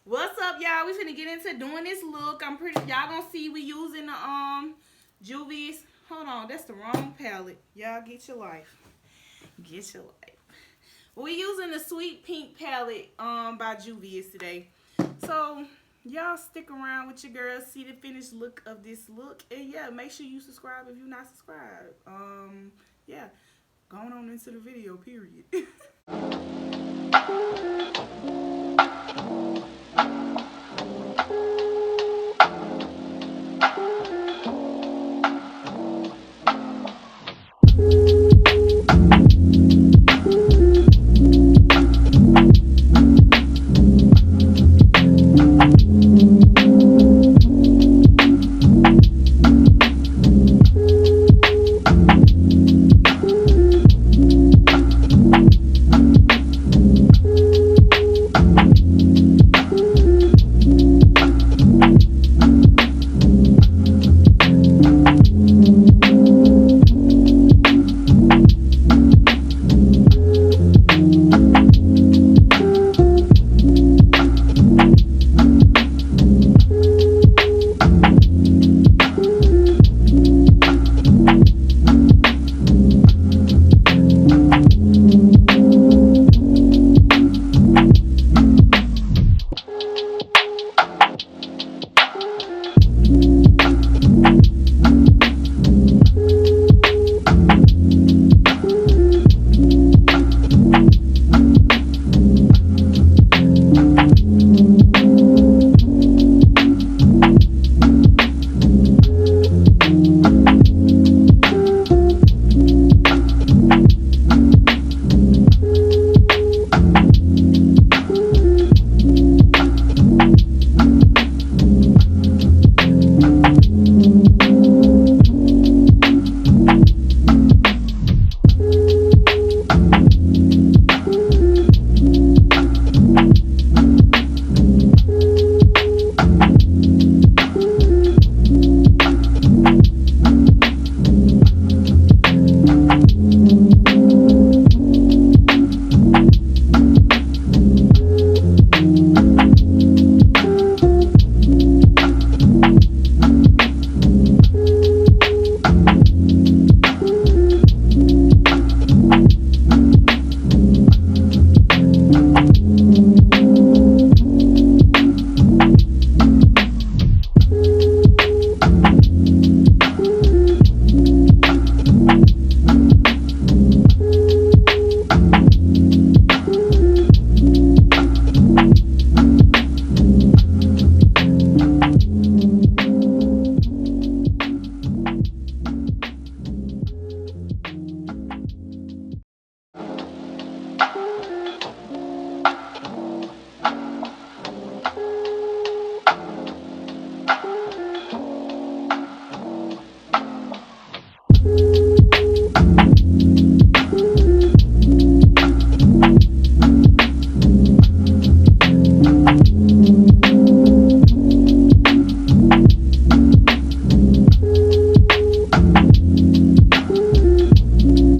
What's up, y'all? We finna get into doing this look. I'm pretty, y'all gonna see we using the Juvias. Hold on, that's the wrong palette. Y'all get your life. Get your life. We using the Sweet Pink palette by Juvias today. So y'all stick around with your girls, see the finished look of this look, and yeah, make sure you subscribe if you're not subscribed. Yeah, going on into the video. Period.